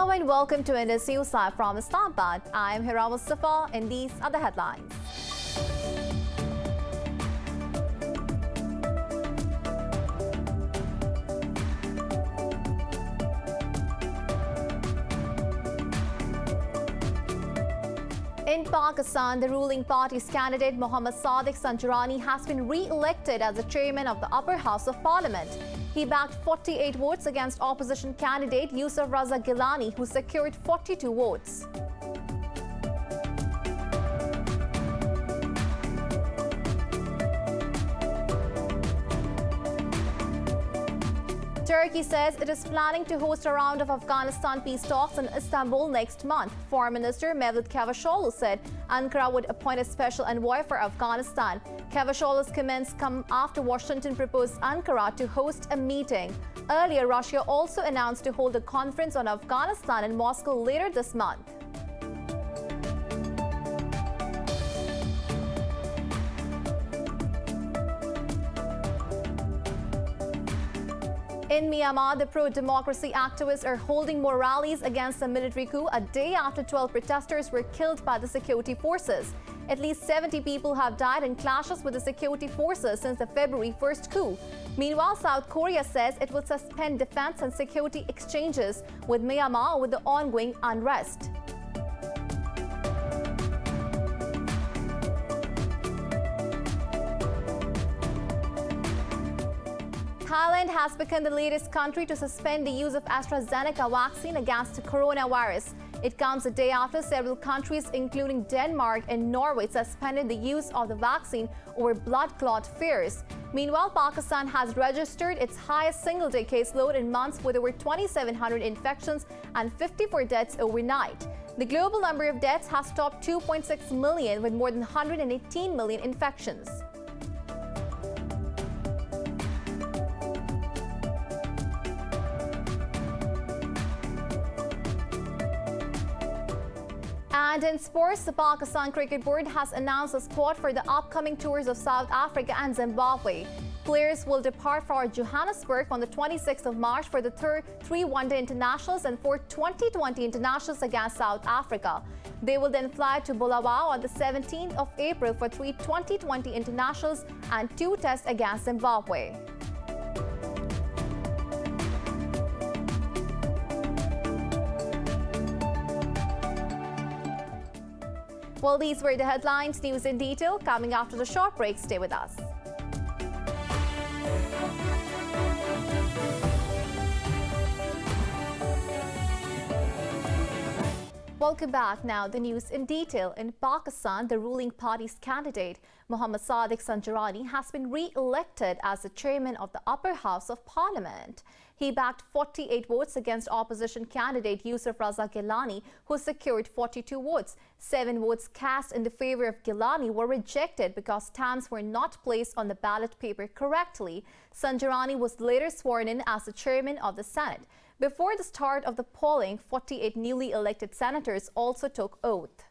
Hello and welcome to Indus News Live from Islamabad. I am Hira Mustafa and these are the headlines. In Pakistan, the ruling party's candidate Mohammad Sadiq Sanjurani has been re-elected as the chairman of the upper house of parliament. He backed 48 votes against opposition candidate Yusuf Raza Gilani, who secured 42 votes. Turkey says it is planning to host a round of Afghanistan peace talks in Istanbul next month. Foreign Minister Mevlut Cavusoglu said Ankara would appoint a special envoy for Afghanistan. Cavusoglu's comments come after Washington proposed Ankara to host a meeting. Earlier, Russia also announced to hold a conference on Afghanistan in Moscow later this month. In Myanmar, the pro-democracy activists are holding more rallies against the military coup a day after 12 protesters were killed by the security forces. At least 70 people have died in clashes with the security forces since the February 1st coup. Meanwhile, South Korea says it will suspend defense and security exchanges with Myanmar with the ongoing unrest. Thailand has become the latest country to suspend the use of AstraZeneca vaccine against the coronavirus. It comes a day after several countries, including Denmark and Norway, suspended the use of the vaccine over blood clot fears. Meanwhile, Pakistan has registered its highest single-day caseload in months with over 2,700 infections and 54 deaths overnight. The global number of deaths has topped 2.6 million with more than 118 million infections. And in sports, the Pakistan Cricket Board has announced a squad for the upcoming tours of South Africa and Zimbabwe. Players will depart for Johannesburg on the 26th of March for the three one-day internationals and 4 2020 internationals against South Africa. They will then fly to Bulawayo on the 17th of April for 3 2020 internationals and 2 tests against Zimbabwe. Well, these were the headlines. News in detail coming after the short break. Stay with us. Welcome back. Now, the news in detail. In Pakistan, the ruling party's candidate, Mohammad Sadiq Sanjurani, has been re-elected as the chairman of the upper house of parliament. He backed 48 votes against opposition candidate Yusuf Raza Gilani, who secured 42 votes. 7 votes cast in the favor of Gilani were rejected because stamps were not placed on the ballot paper correctly. Sanjurani was later sworn in as the chairman of the Senate. Before the start of the polling, 48 newly elected senators also took oath.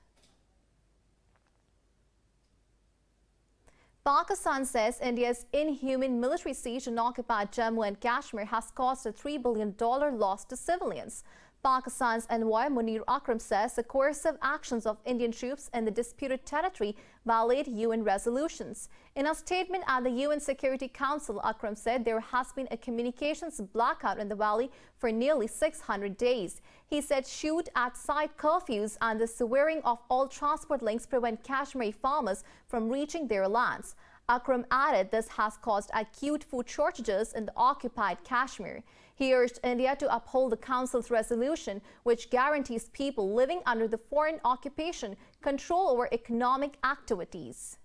Pakistan says India's inhuman military siege on occupied Jammu and Kashmir has caused a $3 billion loss to civilians. Pakistan's envoy Munir Akram says the coercive actions of Indian troops in the disputed territory violate UN resolutions. In a statement at the UN Security Council, Akram said there has been a communications blackout in the valley for nearly 600 days. He said shoot-at-sight curfews and the severing of all transport links prevent Kashmiri farmers from reaching their lands. Akram added this has caused acute food shortages in the occupied Kashmir. He urged India to uphold the Council's resolution, which guarantees people living under the foreign occupation control over economic activities.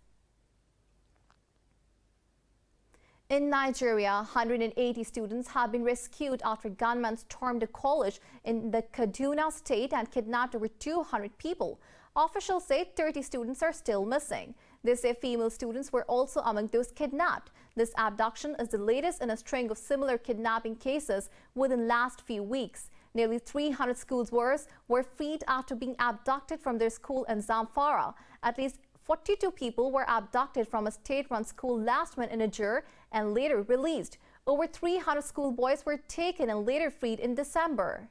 In Nigeria, 180 students have been rescued after gunmen stormed a college in the Kaduna state and kidnapped over 200 people. Officials say 30 students are still missing. They say female students were also among those kidnapped. This abduction is the latest in a string of similar kidnapping cases within the last few weeks. Nearly 300 schoolboys were freed after being abducted from their school in Zamfara. At least 42 people were abducted from a state-run school last month in Niger and later released. Over 300 schoolboys were taken and later freed in December.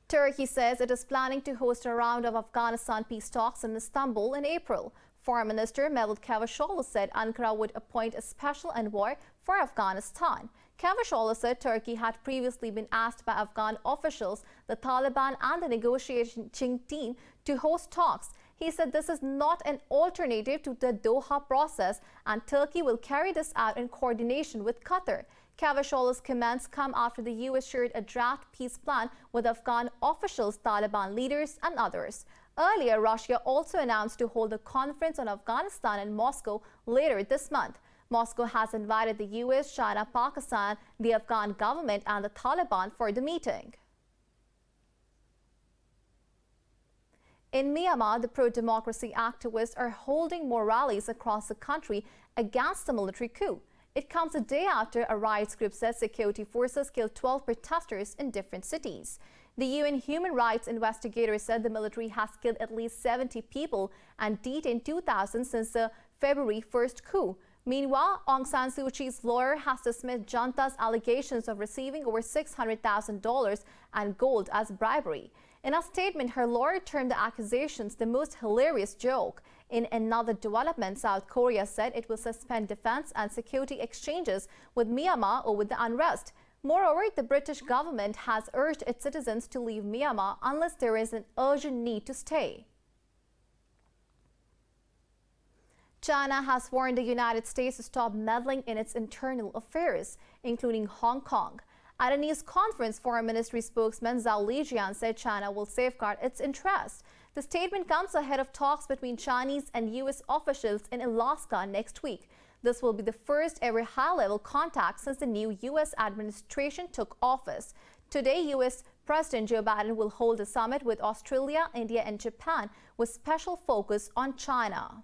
Turkey says it is planning to host a round of Afghanistan peace talks in Istanbul in April. Foreign Minister Mevlut Cavusoglu said Ankara would appoint a special envoy for Afghanistan. Cavusoglu said Turkey had previously been asked by Afghan officials, the Taliban and the negotiating team to host talks. He said this is not an alternative to the Doha process and Turkey will carry this out in coordination with Qatar. Cavusoglu's comments come after the U.S. shared a draft peace plan with Afghan officials, Taliban leaders and others. Earlier, Russia also announced to hold a conference on Afghanistan in Moscow later this month. Moscow has invited the U.S., China, Pakistan, the Afghan government and the Taliban for the meeting. In Myanmar, the pro-democracy activists are holding more rallies across the country against the military coup. It comes a day after a rights group says security forces killed 12 protesters in different cities. The UN human rights investigators said the military has killed at least 70 people and detained 2,000 since the February 1st coup. Meanwhile, Aung San Suu Kyi's lawyer has dismissed junta's allegations of receiving over $600,000 and gold as bribery. In a statement, her lawyer termed the accusations the most hilarious joke. In another development, South Korea said it will suspend defense and security exchanges with Myanmar over the unrest. Moreover, the British government has urged its citizens to leave Myanmar unless there is an urgent need to stay. China has warned the United States to stop meddling in its internal affairs, including Hong Kong. At a news conference, Foreign Ministry spokesman Zhao Lijian said China will safeguard its interests. The statement comes ahead of talks between Chinese and U.S. officials in Alaska next week. This will be the first ever high-level contact since the new U.S. administration took office. Today, U.S. President Joe Biden will hold a summit with Australia, India and Japan with special focus on China.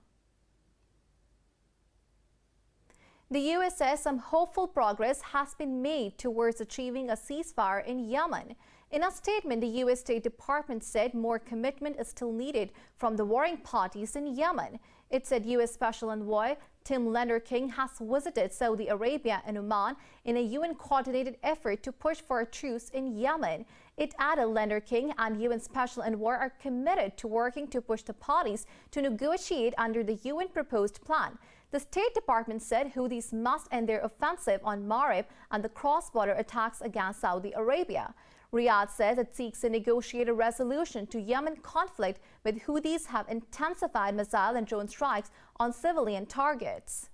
The U.S. says some hopeful progress has been made towards achieving a ceasefire in Yemen. In a statement, the U.S. State Department said more commitment is still needed from the warring parties in Yemen. It said U.S. Special Envoy Tim King has visited Saudi Arabia and Oman in a UN-coordinated effort to push for a truce in Yemen. It added King and UN Special Envoy are committed to working to push the parties to negotiate under the UN proposed plan. The State Department said Houthis must end their offensive on Marib and the cross-border attacks against Saudi Arabia. Riyadh says it seeks a negotiated resolution to Yemen conflict, with Houthis have intensified missile and drone strikes on civilian targets.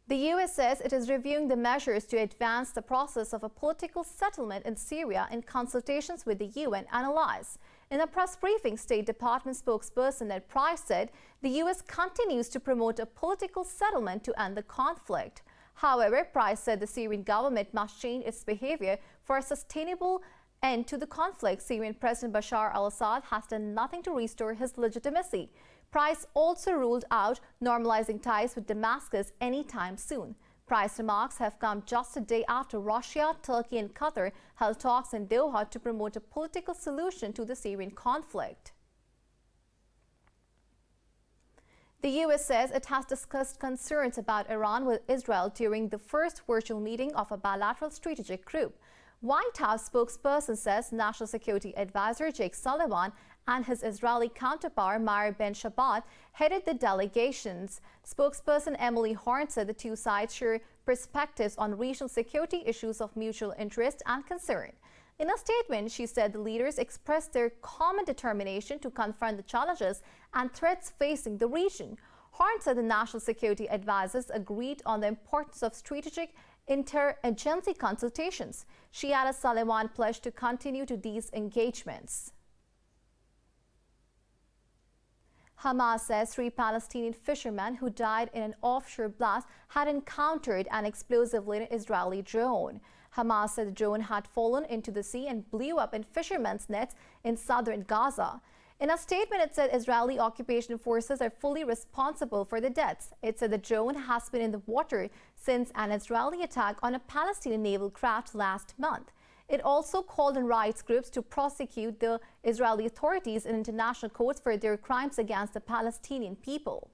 The U.S. says it is reviewing the measures to advance the process of a political settlement in Syria in consultations with the UN and allies. In a press briefing, State Department spokesperson Ned Price said the U.S. continues to promote a political settlement to end the conflict. However, Price said the Syrian government must change its behavior for a sustainable end to the conflict. Syrian President Bashar al-Assad has done nothing to restore his legitimacy. Price also ruled out normalizing ties with Damascus anytime soon. Price's remarks have come just a day after Russia, Turkey and Qatar held talks in Doha to promote a political solution to the Syrian conflict. The U.S. says it has discussed concerns about Iran with Israel during the first virtual meeting of a bilateral strategic group. White House spokesperson says National Security Advisor Jake Sullivan and his Israeli counterpart Meir Ben-Shabbat headed the delegations. Spokesperson Emily Horn said the two sides share perspectives on regional security issues of mutual interest and concern. In a statement, she said the leaders expressed their common determination to confront the challenges and threats facing the region. Horn said the National Security Advisors agreed on the importance of strategic interagency consultations. She added Sullivan pledged to continue to these engagements. Hamas says 3 Palestinian fishermen who died in an offshore blast had encountered an explosive-laden Israeli drone. Hamas said the drone had fallen into the sea and blew up in fishermen's nets in southern Gaza. In a statement, it said Israeli occupation forces are fully responsible for the deaths. It said the drone has been in the water since an Israeli attack on a Palestinian naval craft last month. It also called on rights groups to prosecute the Israeli authorities in international courts for their crimes against the Palestinian people.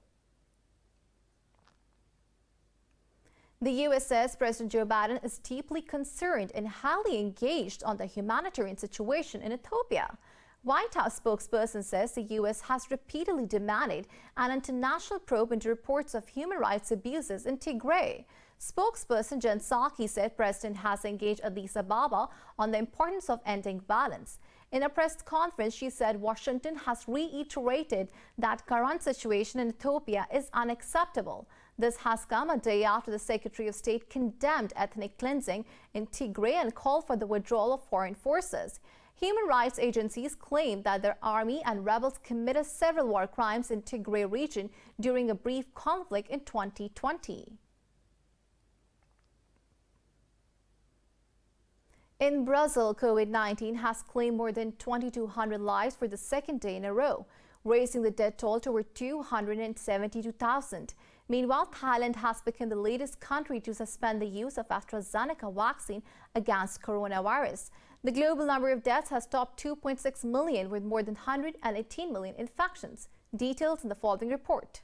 The U.S. says President Joe Biden is deeply concerned and highly engaged on the humanitarian situation in Ethiopia. White House spokesperson says the U.S. has repeatedly demanded an international probe into reports of human rights abuses in Tigray. Spokesperson Jen Psaki said President has engaged Addis Ababa on the importance of ending violence. In a press conference, she said Washington has reiterated that current situation in Ethiopia is unacceptable. This has come a day after the Secretary of State condemned ethnic cleansing in Tigray and called for the withdrawal of foreign forces. Human rights agencies claim that their army and rebels committed several war crimes in Tigray region during a brief conflict in 2020. In Brazil, COVID-19 has claimed more than 2,200 lives for the second day in a row, raising the death toll to over 272,000. Meanwhile, Thailand has become the latest country to suspend the use of AstraZeneca vaccine against coronavirus. The global number of deaths has topped 2.6 million with more than 118 million infections. Details in the following report.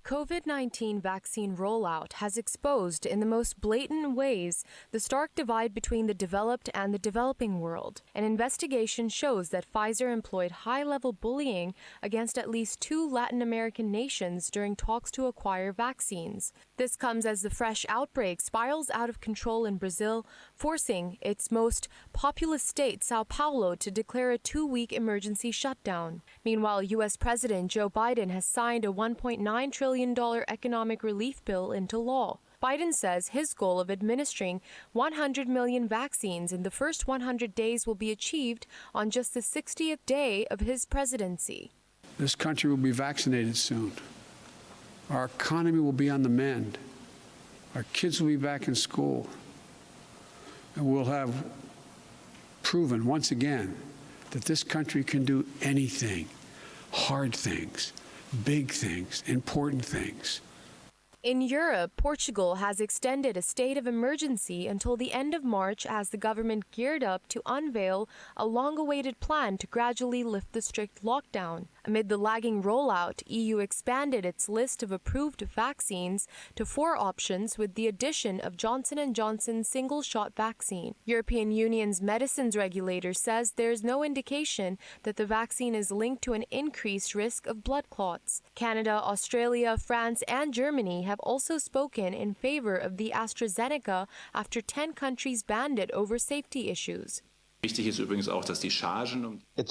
COVID-19 vaccine rollout has exposed in the most blatant ways the stark divide between the developed and the developing world. An investigation shows that Pfizer employed high-level bullying against at least 2 Latin American nations during talks to acquire vaccines. This comes as the fresh outbreak spirals out of control in Brazil, forcing its most populous state, Sao Paulo, to declare a 2-week emergency shutdown. Meanwhile, U.S. President Joe Biden has signed a $1.9 trillion economic relief bill into law. Biden says his goal of administering 100 million vaccines in the first 100 days will be achieved on just the 60th day of his presidency. This country will be vaccinated soon. Our economy will be on the mend. Our kids will be back in school. And we'll have proven once again that this country can do anything, hard things, big things, important things. In Europe, Portugal has extended a state of emergency until the end of March as the government geared up to unveil a long-awaited plan to gradually lift the strict lockdown. Amid the lagging rollout, EU expanded its list of approved vaccines to 4 options with the addition of Johnson & Johnson's single-shot vaccine. European Union's medicines regulator says there's no indication that the vaccine is linked to an increased risk of blood clots. Canada, Australia, France, and Germany have also spoken in favor of the AstraZeneca after 10 countries banned it over safety issues. It's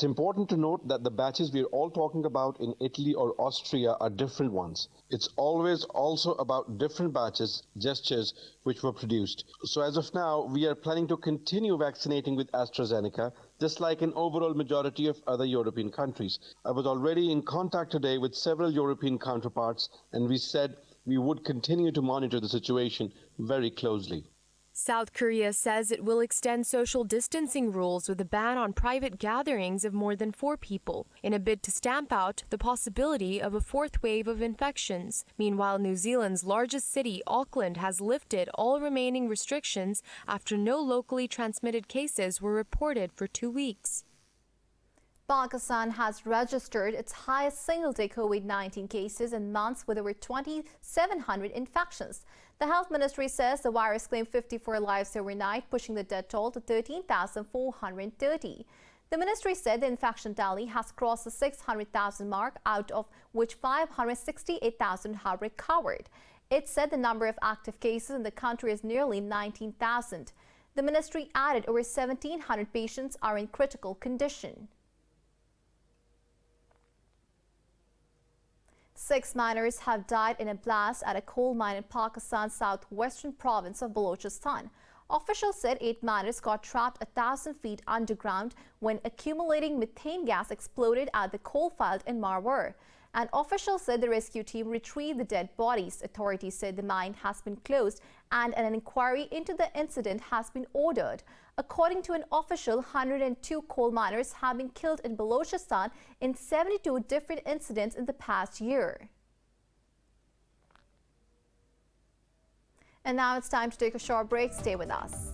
important to note that the batches we're all talking about in Italy or Austria are different ones. It's always also about different batches, gestures, which were produced. So as of now, we are planning to continue vaccinating with AstraZeneca, just like an overall majority of other European countries. I was already in contact today with several European counterparts, and we said we would continue to monitor the situation very closely. South Korea says it will extend social distancing rules with a ban on private gatherings of more than 4 people in a bid to stamp out the possibility of a 4th wave of infections. Meanwhile, New Zealand's largest city, Auckland, has lifted all remaining restrictions after no locally transmitted cases were reported for 2 weeks. Pakistan has registered its highest single-day COVID-19 cases in months with over 2,700 infections. The health ministry says the virus claimed 54 lives overnight, pushing the death toll to 13,430. The ministry said the infection tally has crossed the 600,000 mark, out of which 568,000 have recovered. It said the number of active cases in the country is nearly 19,000. The ministry added over 1,700 patients are in critical condition. 6 miners have died in a blast at a coal mine in Pakistan's southwestern province of Balochistan. Officials said 8 miners got trapped 1,000 feet underground when accumulating methane gas exploded at the coal field in Marwar. An official said the rescue team retrieved the dead bodies. Authorities said the mine has been closed and an inquiry into the incident has been ordered. According to an official, 102 coal miners have been killed in Balochistan in 72 different incidents in the past year. And now it's time to take a short break. Stay with us.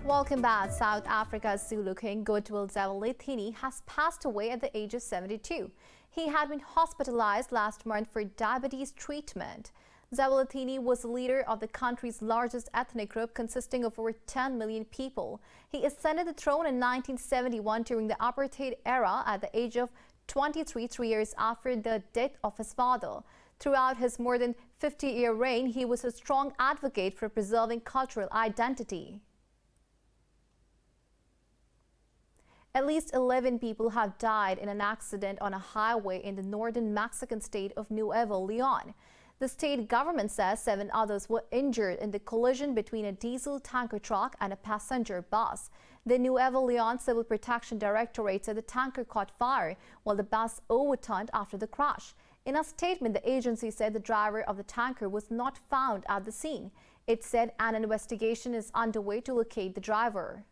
Welcome back. South Africa's Zulu king Goodwill Zwelithini has passed away at the age of 72. He had been hospitalized last month for diabetes treatment. Zwelithini was the leader of the country's largest ethnic group consisting of over 10 million people. He ascended the throne in 1971 during the apartheid era at the age of 23, 3 years after the death of his father. Throughout his more than 50-year reign, he was a strong advocate for preserving cultural identity. At least 11 people have died in an accident on a highway in the northern Mexican state of Nuevo Leon. The state government says 7 others were injured in the collision between a diesel tanker truck and a passenger bus. The Nuevo Leon Civil Protection Directorate said the tanker caught fire while the bus overturned after the crash. In a statement, the agency said the driver of the tanker was not found at the scene. It said an investigation is underway to locate the driver.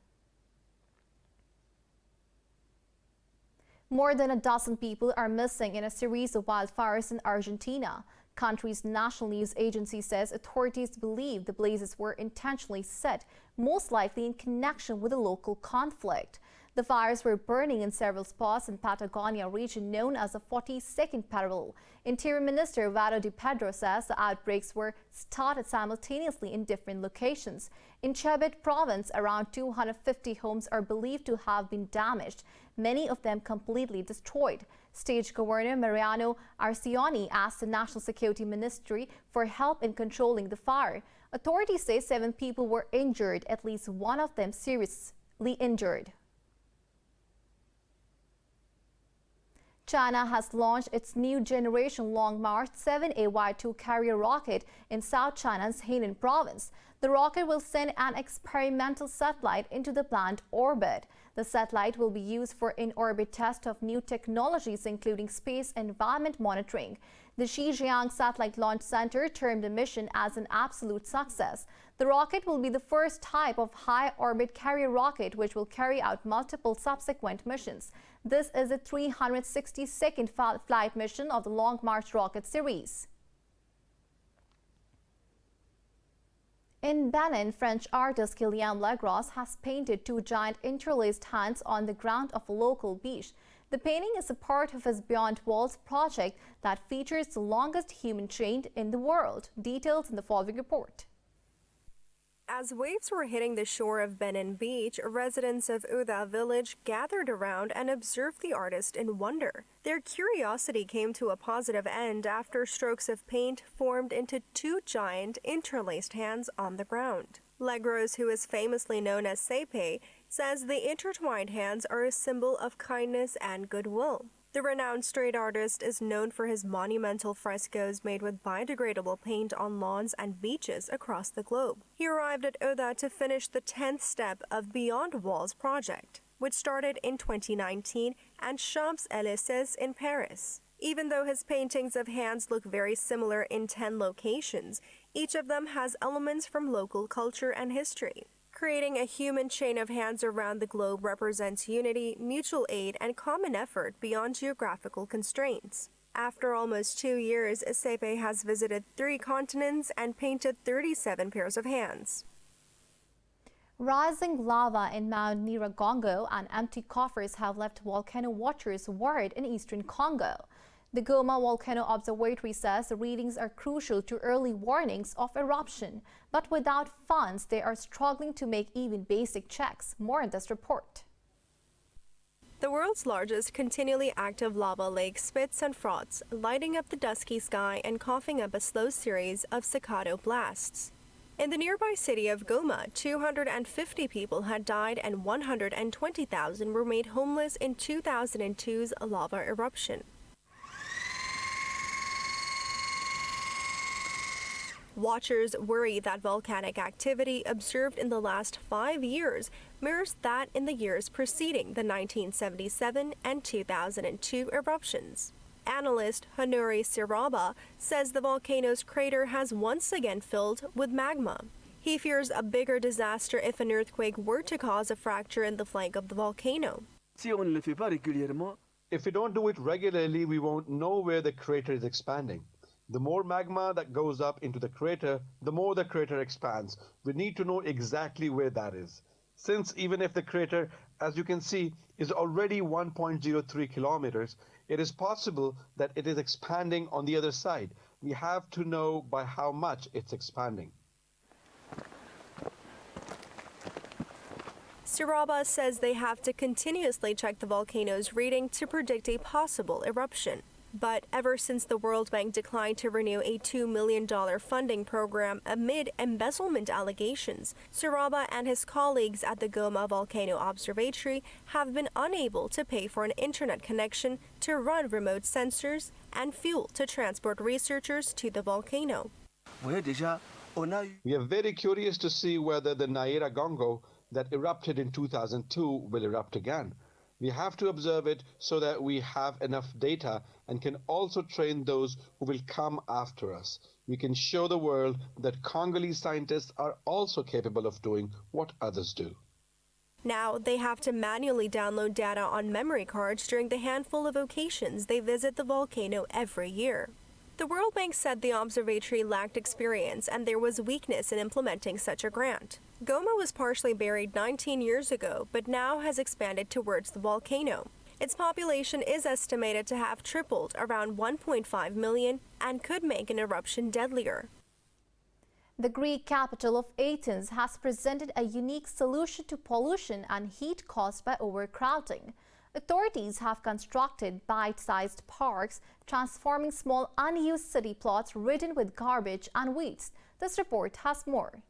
More than a dozen people are missing in a series of wildfires in Argentina. Country's national news agency says authorities believe the blazes were intentionally set, most likely in connection with a local conflict. The fires were burning in several spots in Patagonia region known as the 42nd parallel. Interior Minister Vado Di Pedro says the outbreaks were started simultaneously in different locations. In Chubut province, around 250 homes are believed to have been damaged, many of them completely destroyed. State Governor Mariano Arcioni asked the National Security Ministry for help in controlling the fire. Authorities say 7 people were injured, at least one of them seriously injured. China has launched its new generation Long March 7A Y2 carrier rocket in South China's Henan province. The rocket will send an experimental satellite into the planned orbit. The satellite will be used for in-orbit tests of new technologies, including space environment monitoring. The Xinjiang Satellite Launch Center termed the mission as an absolute success. The rocket will be the first type of high-orbit carrier rocket which will carry out multiple subsequent missions. This is the 362nd flight mission of the Long March rocket series. In Benin, French artist Kylian Legros has painted 2 giant interlaced hands on the ground of a local beach. The painting is a part of his Beyond Walls project that features the longest human chain in the world. Details in the following report. As waves were hitting the shore of Benin Beach, residents of Ouda village gathered around and observed the artist in wonder. Their curiosity came to a positive end after strokes of paint formed into 2 giant interlaced hands on the ground. Legros, who is famously known as Sepe, says the intertwined hands are a symbol of kindness and goodwill. The renowned street artist is known for his monumental frescoes made with biodegradable paint on lawns and beaches across the globe. He arrived at Ouda to finish the 10th step of Beyond Walls project, which started in 2019 and Champs-Élysées in Paris. Even though his paintings of hands look very similar in 10 locations, each of them has elements from local culture and history. Creating a human chain of hands around the globe represents unity, mutual aid, and common effort beyond geographical constraints. After almost 2 years, Sepe has visited 3 continents and painted 37 pairs of hands. Rising lava in Mount Nyiragongo and empty coffers have left volcano watchers worried in eastern Congo. The Goma Volcano Observatory says the readings are crucial to early warnings of eruption, but without funds, they are struggling to make even basic checks. More in this report. The world's largest continually active lava lake spits and froths, lighting up the dusky sky and coughing up a slow series of staccato blasts. In the nearby city of Goma, 250 people had died and 120,000 were made homeless in 2002's lava eruption. Watchers worry that volcanic activity observed in the last 5 years mirrors that in the years preceding the 1977 and 2002 eruptions. Analyst Honori Siraba says the volcano's crater has once again filled with magma. He fears a bigger disaster if an earthquake were to cause a fracture in the flank of the volcano. If we don't do it regularly, we won't know where the crater is expanding. The more magma that goes up into the crater, the more the crater expands. We need to know exactly where that is. since even if the crater, as you can see, is already 1.03 kilometers, it is possible that it is expanding on the other side. We have to know by how much it's expanding. Siraba says they have to continuously check the volcano's reading to predict a possible eruption. But ever since the World Bank declined to renew a $2 million funding program amid embezzlement allegations, Siraba and his colleagues at the Goma Volcano Observatory have been unable to pay for an internet connection to run remote sensors and fuel to transport researchers to the volcano. We are very curious to see whether the Naira Gongo that erupted in 2002 will erupt again. We have to observe it so that we have enough data and can also train those who will come after us. We can show the world that Congolese scientists are also capable of doing what others do. Now they have to manually download data on memory cards during the handful of occasions they visit the volcano every year. The World Bank said the observatory lacked experience and there was weakness in implementing such a grant. Goma was partially buried 19 years ago, but now has expanded towards the volcano. Its population is estimated to have tripled, around 1.5 million, and could make an eruption deadlier. The Greek capital of Athens has presented a unique solution to pollution and heat caused by overcrowding. Authorities have constructed bite-sized parks, transforming small unused city plots ridden with garbage and weeds. This report has more.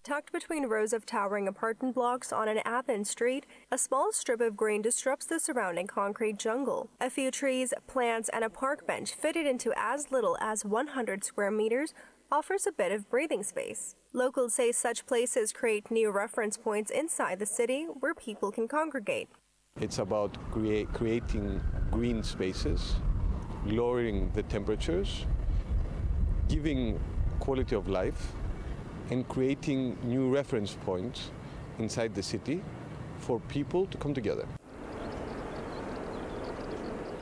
Tucked between rows of towering apartment blocks on an Athens street, a small strip of green disrupts the surrounding concrete jungle. A few trees, plants, and a park bench fitted into as little as 100 square meters offers a bit of breathing space. Locals say such places create new reference points inside the city where people can congregate. It's about creating green spaces, lowering the temperatures, giving quality of life, and creating new reference points inside the city for people to come together.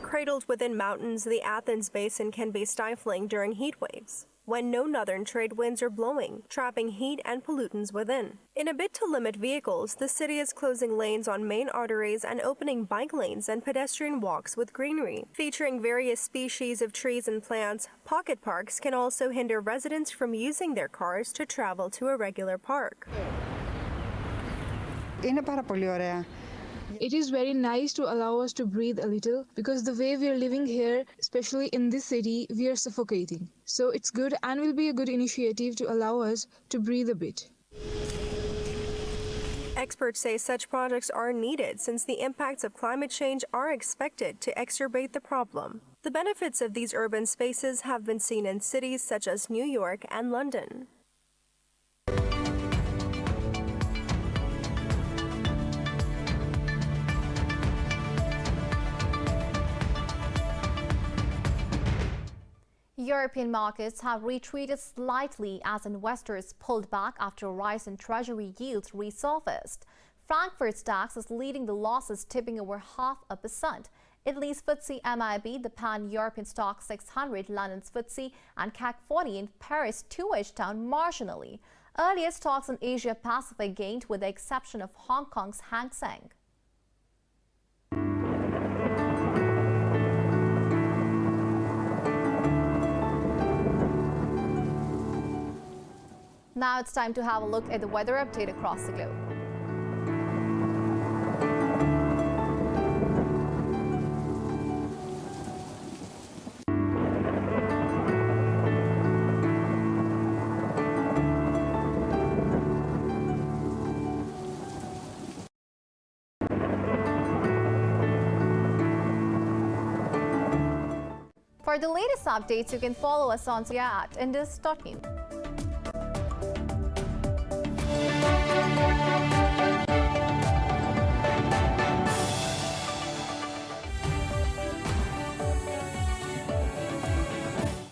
Cradled within mountains, the Athens basin can be stifling during heat waves, when no northern trade winds are blowing, trapping heat and pollutants within. In a bid to limit vehicles, the city is closing lanes on main arteries and opening bike lanes and pedestrian walks with greenery. Featuring various species of trees and plants, pocket parks can also hinder residents from using their cars to travel to a regular park. It is very nice to allow us to breathe a little, because the way we are living here, especially in this city, we are suffocating. So it's good and will be a good initiative to allow us to breathe a bit. Experts say such projects are needed since the impacts of climate change are expected to exacerbate the problem. The benefits of these urban spaces have been seen in cities such as New York and London. European markets have retreated slightly as investors pulled back after a rise in treasury yields resurfaced. Frankfurt's DAX is leading the losses, tipping over 0.5%. Italy's FTSE MIB, the Pan-European Stock 600, London's FTSE, and CAC 40 in Paris too edged down marginally. Earlier stocks in Asia Pacific gained, with the exception of Hong Kong's Hang Seng. Now it's time to have a look at the weather update across the globe. For the latest updates, you can follow us on Syria at Indus.news.